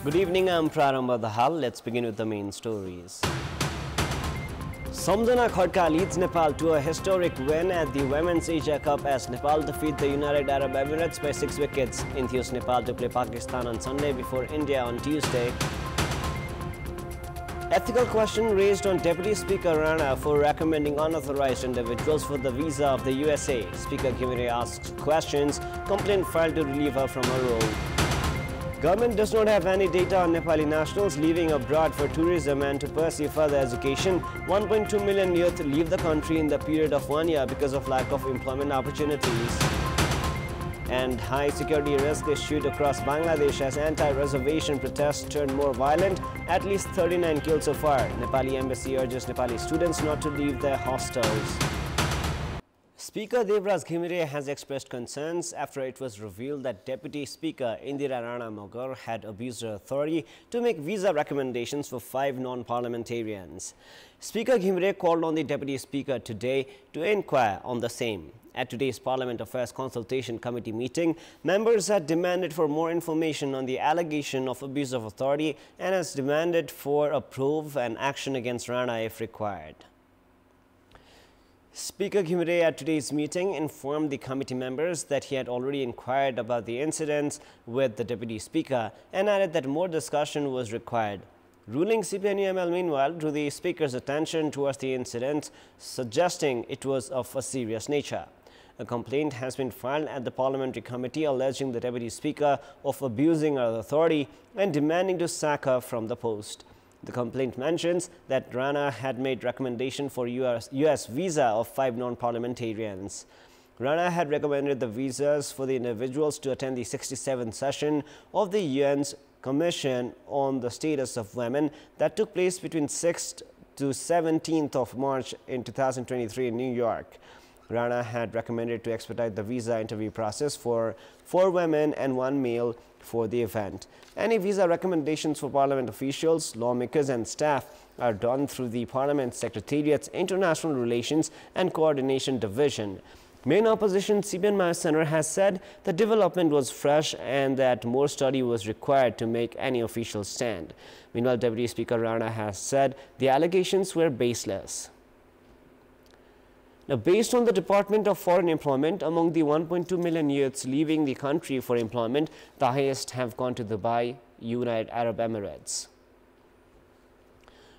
Good evening, I'm Prarambha Dahal. Let's begin with the main stories. Samjana Khadka leads Nepal to a historic win at the Women's Asia Cup as Nepal defeat the United Arab Emirates by 6 wickets. Infused Nepal to play Pakistan on Sunday before India on Tuesday. Ethical question raised on Deputy Speaker Rana for recommending unauthorized individuals for the visa of the USA. Speaker Ghimire asks questions. Complaint filed to relieve her from her role. Government does not have any data on Nepali nationals leaving abroad for tourism and to pursue further education. 1.2 million youth leave the country in the period of 1 year because of lack of employment opportunities. And high security risk issued across Bangladesh as anti-reservation protests turn more violent. At least 39 killed so far. Nepali embassy urges Nepali students not to leave their hostels. Speaker Devraj Ghimire has expressed concerns after it was revealed that Deputy Speaker Indira Rana Magar had abused her authority to make visa recommendations for 5 non-parliamentarians. Speaker Ghimire called on the Deputy Speaker today to inquire on the same. At today's Parliament Affairs Consultation Committee meeting, members had demanded for more information on the allegation of abuse of authority and has demanded for a probe and action against Rana if required. Speaker Ghimire at today's meeting informed the committee members that he had already inquired about the incidents with the Deputy Speaker and added that more discussion was required. Ruling CPNUML meanwhile drew the Speaker's attention towards the incident, suggesting it was of a serious nature. A complaint has been filed at the Parliamentary Committee alleging the Deputy Speaker of abusing her authority and demanding to sack her from the post. The complaint mentions that Rana had made recommendation for US visa of 5 non-parliamentarians. Rana had recommended the visas for the individuals to attend the 67th session of the UN's Commission on the Status of Women that took place between 6th to 17th of March in 2023 in New York. Rana had recommended to expedite the visa interview process for 4 women and 1 male for the event. Any visa recommendations for Parliament officials, lawmakers and staff are done through the Parliament Secretariat's International Relations and Coordination Division. Main opposition CPN Maya Center has said the development was fresh and that more study was required to make any official stand. Meanwhile, Deputy Speaker Rana has said the allegations were baseless. Now, based on the Department of Foreign Employment, among the 1.2 million youths leaving the country for employment, the highest have gone to Dubai, United Arab Emirates.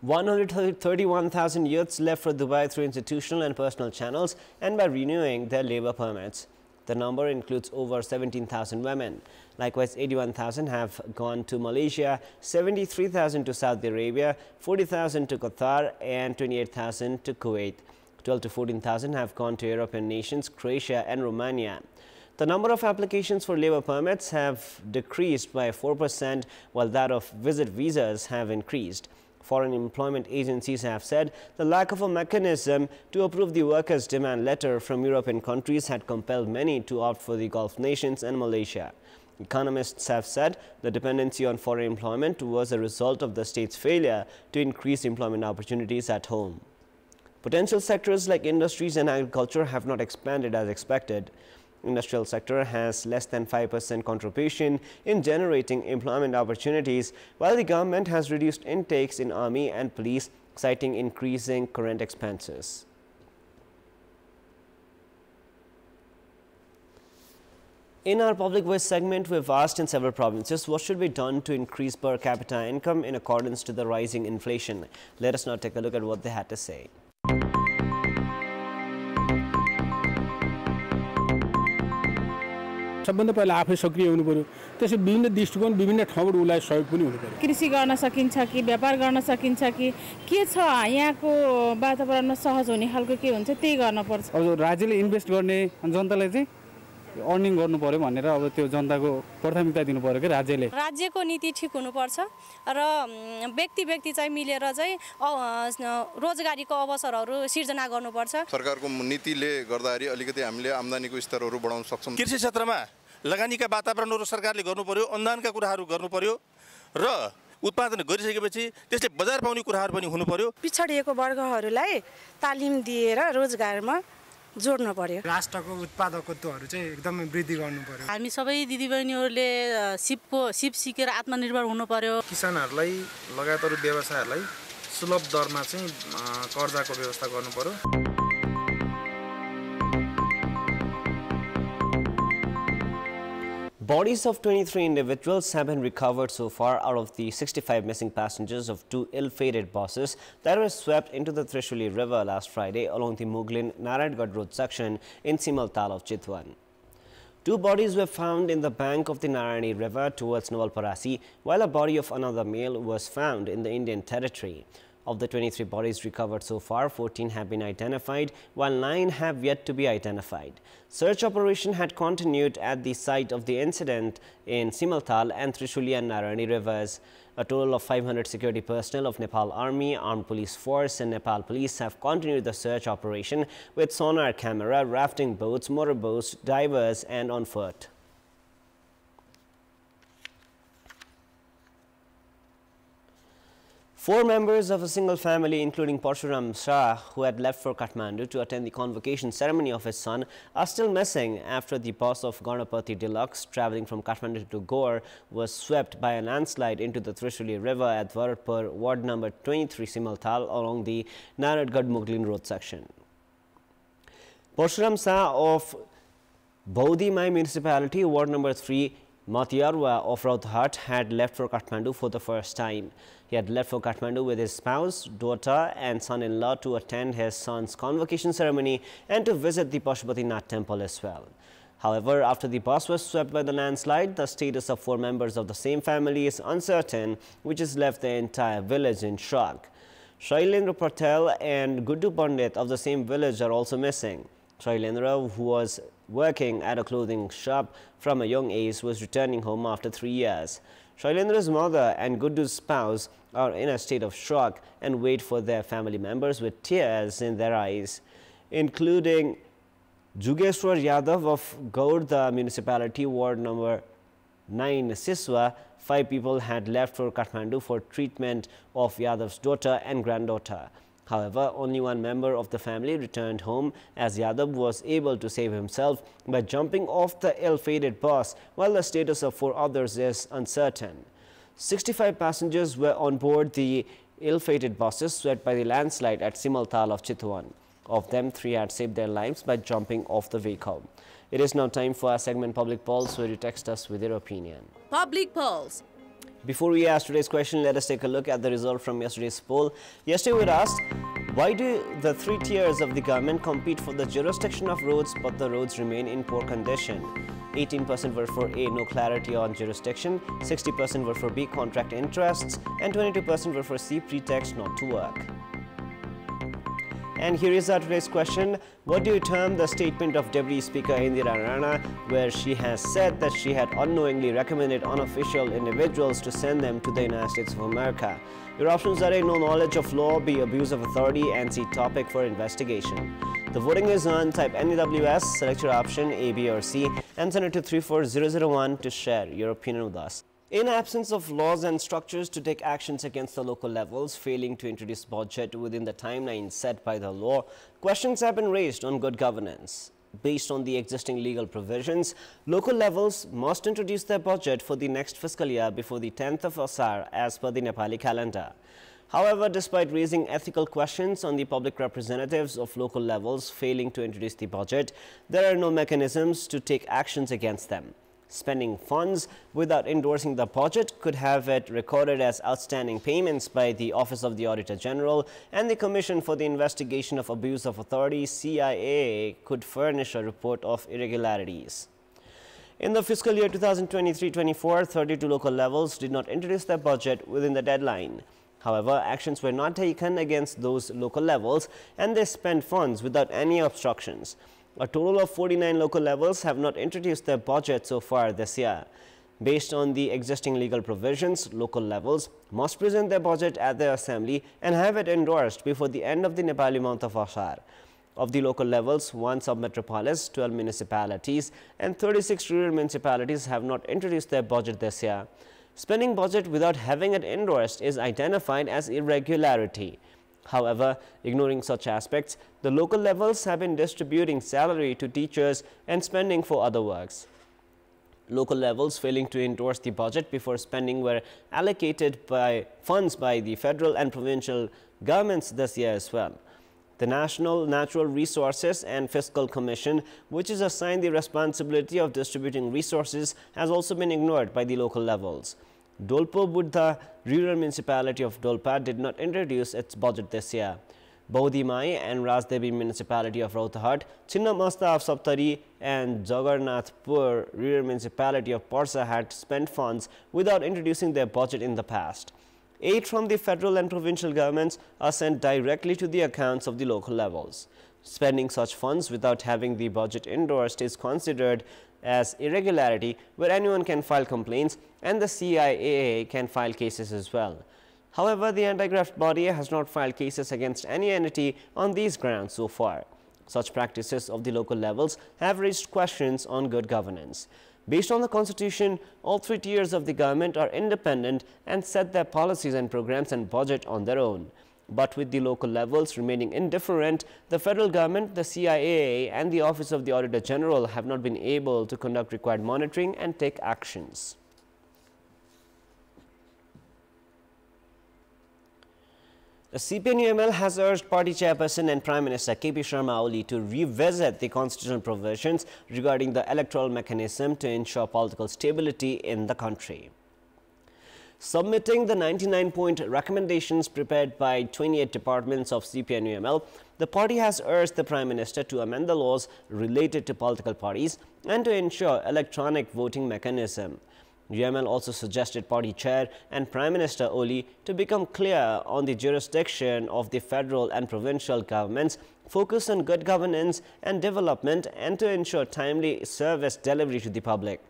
131,000 youths left for Dubai through institutional and personal channels and by renewing their labor permits. The number includes over 17,000 women. Likewise, 81,000 have gone to Malaysia, 73,000 to Saudi Arabia, 40,000 to Qatar and 28,000 to Kuwait. 12 to 14,000 have gone to European nations, Croatia and Romania. The number of applications for labor permits have decreased by 4%, while that of visit visas have increased. Foreign employment agencies have said the lack of a mechanism to approve the workers' demand letter from European countries had compelled many to opt for the Gulf nations and Malaysia. Economists have said the dependency on foreign employment was a result of the state's failure to increase employment opportunities at home. Potential sectors like industries and agriculture have not expanded as expected. Industrial sector has less than 5% contribution in generating employment opportunities, while the government has reduced intakes in army and police, citing increasing current expenses. In our Public Voice segment, we've asked in several provinces what should be done to increase per capita income in accordance to the rising inflation. Let us now take a look at what they had to say. सबभन्दा पहिला आफै सक्रिय हुनु पर्यो त्यसै विभिन्न दृष्टिकोण विभिन्न ठाउँबाट उलाई सहयोग पनि हुनु पर्यो कृषि गर्न सकिन्छ कि व्यापार गर्न सकिन्छ कि के छ यहाँको वातावरणमा सहज हुने खालको के हुन्छ त्यही गर्न पर्छ अब राज्यले इन्भेस्ट गर्ने जनतालाई चाहिँ अर्निङ गर्नु पर्यो भनेर अब त्यो जनताको प्राथमिकता दिनु पर्यो के राज्यको नीति ठीक हुनु पर्छ र व्यक्ति चाहिँ मिलेर चाहिँ रोजगारीको अवसरहरू सिर्जना गर्नु पर्छ सरकारको नीतिले गर्दाखेरि अलिकति हामीले आम्दानीको स्तरहरू बढाउन सक्छौं कृषि क्षेत्रमा लगानीका वातावरणहरू सरकारले गर्नु पर्यो अनुदानका कुराहरू गर्नु पर्यो र उत्पादन गरिसकेपछि त्यसले बजार पाउने कुराहरू पनि हुनु पर्यो पिछडिएको वर्गहरूलाई तालिम दिएर रोजगारमा जोड्नु पर्यो। राष्ट्रको उत्पादकत्वहरू चाहिँ एकदमै वृद्धि गर्नु पर्यो। हामी सबै दिदीबहिनीहरूले सिप सिकेर आत्मनिर्भर हुनु पर्यो। किसानहरूलाई लगायत अरू व्यवसायहरूलाई सुलभ दरमा चाहिँ कर्जाको व्यवस्था गर्नु पर्यो। Bodies of 23 individuals have been recovered so far out of the 65 missing passengers of 2 ill-fated buses that were swept into the Trishuli River last Friday along the Muglin-Narayangad Road section in Simaltal of Chitwan. 2 bodies were found in the bank of the Narayani River towards Novalparasi, while a body of another male was found in the Indian territory. Of the 23 bodies recovered so far, 14 have been identified, while 9 have yet to be identified. Search operation had continued at the site of the incident in Simaltal and Trishuli and Narayani rivers. A total of 500 security personnel of Nepal Army, Armed Police Force and Nepal Police have continued the search operation with sonar camera, rafting boats, motorboats, divers and on foot. Four members of a single family, including Parshuram Shah, who had left for Kathmandu to attend the convocation ceremony of his son, are still missing after the bus of Ganapati Deluxe travelling from Kathmandu to Gaur was swept by a landslide into the Trishuli River at Varadpur, ward number 23 Simaltal along the Narayangad-Muglin road section. Parshuram Shah of Baudimai municipality, ward number 3 Matiarwa of Rauthat had left for Kathmandu for the first time. He had left for Kathmandu with his spouse, daughter and son-in-law to attend his son's convocation ceremony and to visit the Pashupatinath temple as well. However, after the bus was swept by the landslide, the status of 4 members of the same family is uncertain, which has left the entire village in shock. Shailendra Patel and Guddu Pandit of the same village are also missing. Shailendra, who was working at a clothing shop from a young age, was returning home after 3 years. Shailendra's mother and Guddu's spouse are in a state of shock and wait for their family members with tears in their eyes, including Jugeshwar Yadav of Gaurda municipality, ward number 9 Siswa. 5 people had left for Kathmandu for treatment of Yadav's daughter and granddaughter. However, only 1 member of the family returned home as Yadav was able to save himself by jumping off the ill-fated bus, while the status of 4 others is uncertain. 65 passengers were on board the ill-fated buses swept by the landslide at Simaltal of Chitwan. Of them, 3 had saved their lives by jumping off the vehicle. It is now time for our segment Public Pulse, where you text us with your opinion. Public Pulse. Before we ask today's question, let us take a look at the result from yesterday's poll. Yesterday we were asked, why do the 3 tiers of the government compete for the jurisdiction of roads but the roads remain in poor condition? 18% were for A, no clarity on jurisdiction, 60% were for B, contract interests, and 22% were for C, pretext not to work. And here is our today's question. What do you term the statement of Deputy Speaker Indira Rana, where she has said that she had unknowingly recommended unofficial individuals to send them to the United States of America? Your options are A, no knowledge of law, B, abuse of authority, and C, topic for investigation. The voting is on. Type NEWS, select your option A, B, or C, and send it to 34001 to share your opinion with us. In absence of laws and structures to take actions against the local levels failing to introduce budget within the timeline set by the law, questions have been raised on good governance. Based on the existing legal provisions, local levels must introduce their budget for the next fiscal year before the 10th of Asar as per the Nepali calendar. However, despite raising ethical questions on the public representatives of local levels failing to introduce the budget, there are no mechanisms to take actions against them. Spending funds without endorsing the budget could have it recorded as outstanding payments by the Office of the Auditor General, and the Commission for the Investigation of Abuse of Authority CIA could furnish a report of irregularities. In the fiscal year 2023-24, 32 local levels did not introduce their budget within the deadline. However, actions were not taken against those local levels and they spent funds without any obstructions. A total of 49 local levels have not introduced their budget so far this year. Based on the existing legal provisions, local levels must present their budget at the assembly and have it endorsed before the end of the Nepali month of Ashar. Of the local levels, 1 sub-metropolis, 12 municipalities and 36 rural municipalities have not introduced their budget this year. Spending budget without having it endorsed is identified as irregularity. However, ignoring such aspects, the local levels have been distributing salary to teachers and spending for other works. Local levels failing to endorse the budget before spending were allocated funds by the federal and provincial governments this year as well. The National Natural Resources and Fiscal Commission, which is assigned the responsibility of distributing resources, has also been ignored by the local levels. Dolpo Buddha Rural Municipality of Dolpa did not introduce its budget this year. Baudimai and Rajdevi Municipality of Rautahat, Chinnamasta of Saptari and Jagannathpur Rural Municipality of Parsa had spent funds without introducing their budget in the past. Aid from the federal and provincial governments are sent directly to the accounts of the local levels. Spending such funds without having the budget endorsed is considered as irregularity, where anyone can file complaints and the CIAA can file cases as well. However, the anti-graft body has not filed cases against any entity on these grounds so far. Such practices of the local levels have raised questions on good governance. Based on the Constitution, all three tiers of the government are independent and set their policies and programs and budget on their own. But with the local levels remaining indifferent, the federal government, the CIAA and the Office of the Auditor General have not been able to conduct required monitoring and take actions. The CPN-UML has urged party chairperson and Prime Minister KP Sharma Oli to revisit the constitutional provisions regarding the electoral mechanism to ensure political stability in the country. Submitting the 99-point recommendations prepared by 28 departments of CPN-UML, the party has urged the Prime Minister to amend the laws related to political parties and to ensure electronic voting mechanism. UML also suggested party chair and Prime Minister Oli to become clear on the jurisdiction of the federal and provincial governments, focus on good governance and development, and to ensure timely service delivery to the public.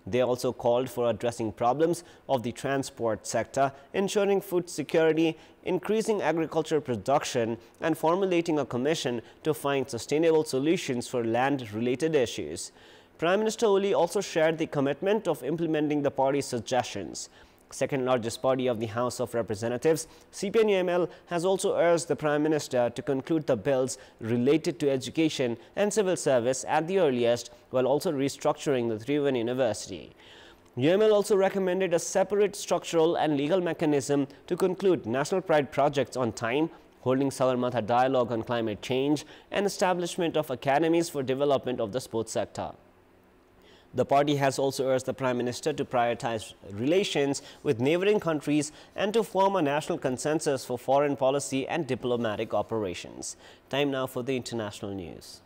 They also called for addressing problems of the transport sector, ensuring food security, increasing agricultural production, and formulating a commission to find sustainable solutions for land-related issues. Prime Minister Oli also shared the commitment of implementing the party's suggestions. Second largest party of the House of Representatives, CPN-UML has also urged the Prime Minister to conclude the bills related to education and civil service at the earliest, while also restructuring the Tribhuvan University. UML also recommended a separate structural and legal mechanism to conclude national pride projects on time, holding Sagarmatha dialogue on climate change, and establishment of academies for development of the sports sector. The party has also urged the Prime Minister to prioritize relations with neighboring countries and to form a national consensus for foreign policy and diplomatic operations. Time now for the international news.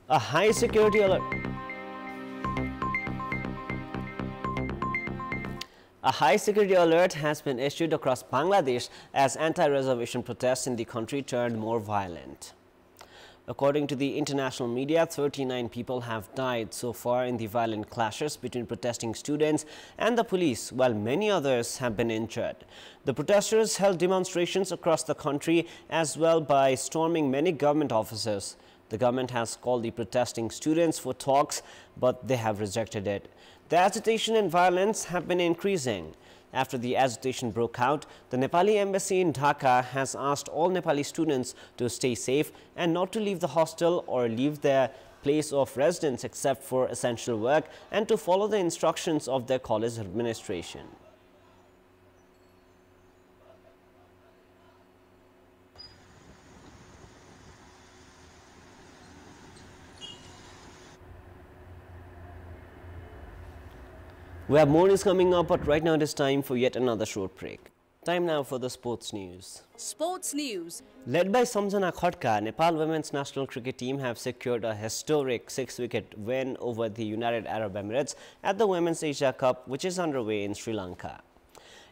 A high security alert. A high security alert has been issued across Bangladesh as anti-reservation protests in the country turned more violent. According to the international media, 39 people have died so far in the violent clashes between protesting students and the police, while many others have been injured. The protesters held demonstrations across the country as well by storming many government offices. The government has called the protesting students for talks, but they have rejected it. The agitation and violence have been increasing. After the agitation broke out, the Nepali embassy in Dhaka has asked all Nepali students to stay safe and not to leave the hostel or leave their place of residence except for essential work, and to follow the instructions of their college administration. We have more news coming up, but right now it is time for yet another short break. Time now for the sports news. Sports news. Led by Samjana Khatka, Nepal women's national cricket team have secured a historic 6-wicket win over the United Arab Emirates at the Women's Asia Cup, which is underway in Sri Lanka.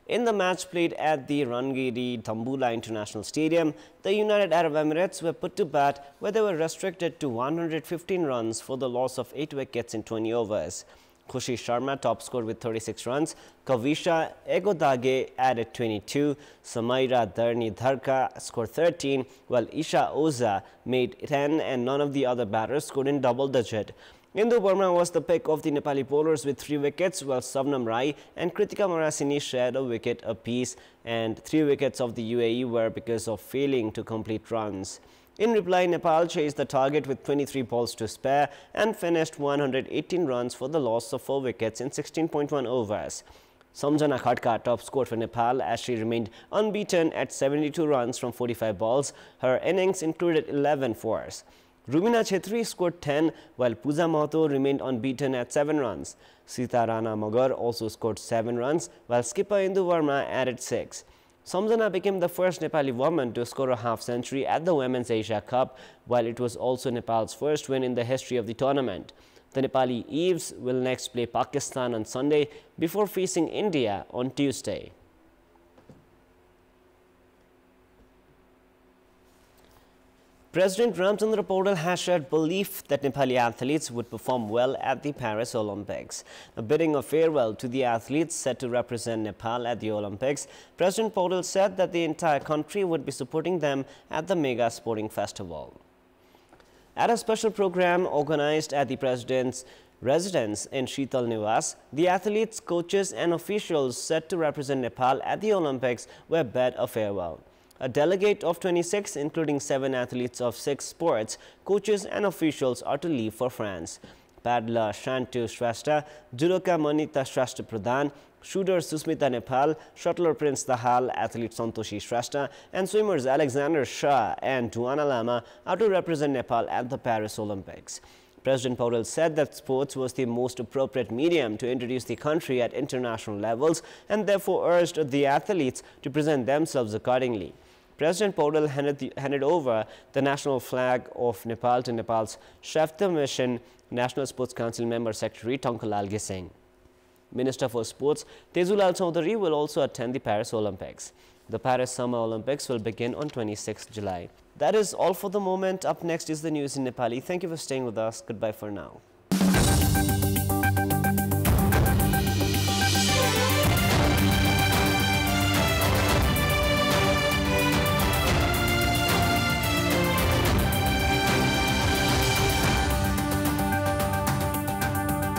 In the match played at the Rangiri Tambula International Stadium, the United Arab Emirates were put to bat, where they were restricted to 115 runs for the loss of 8 wickets in 20 overs. Khushi Sharma top scored with 36 runs, Kavisha Egodage added 22, Samaira Dharni Dharka scored 13, while Isha Oza made 10 and none of the other batters scored in double digit. Indu Burma was the pick of the Nepali bowlers with 3 wickets, while Savnam Rai and Kritika Marasini shared a wicket apiece, and 3 wickets of the UAE were because of failing to complete runs. In reply, Nepal chased the target with 23 balls to spare and finished 118 runs for the loss of 4 wickets in 16.1 overs. Samjana Khatka top scored for Nepal as she remained unbeaten at 72 runs from 45 balls. Her innings included 11 fours. Rumina Chhetri scored 10, while Pooja Mahato remained unbeaten at 7 runs. Sita Rana Magar also scored 7 runs, while skipper Indu Verma added 6. Samjana became the first Nepali woman to score a half-century at the Women's Asia Cup, while it was also Nepal's first win in the history of the tournament. The Nepali Eves will next play Pakistan on Sunday before facing India on Tuesday. President Ramchandra Paudel has shared belief that Nepali athletes would perform well at the Paris Olympics. Bidding a farewell to the athletes set to represent Nepal at the Olympics, President Paudel said that the entire country would be supporting them at the mega sporting festival. At a special program organized at the President's residence in Sheetal Niwas, the athletes, coaches and officials set to represent Nepal at the Olympics were bid a farewell. A delegate of 26, including 7 athletes of 6 sports, coaches and officials are to leave for France. Paddler Shantu Shrestha, judoka Manita Shrestha Pradhan, shooter Susmita Nepal, shuttler Prince Dahal, athlete Santoshi Shrestha, and swimmers Alexander Shah and Duana Lama are to represent Nepal at the Paris Olympics. President Paudel said that sports was the most appropriate medium to introduce the country at international levels and therefore urged the athletes to present themselves accordingly. President Paudel handed over the national flag of Nepal to Nepal's chef de mission, National Sports Council member secretary Tongkalal Gising. Minister for Sports Tejulal Chaudhary will also attend the Paris Olympics. The Paris Summer Olympics will begin on 26 July. That is all for the moment. Up next is the news in Nepali. Thank you for staying with us. Goodbye for now.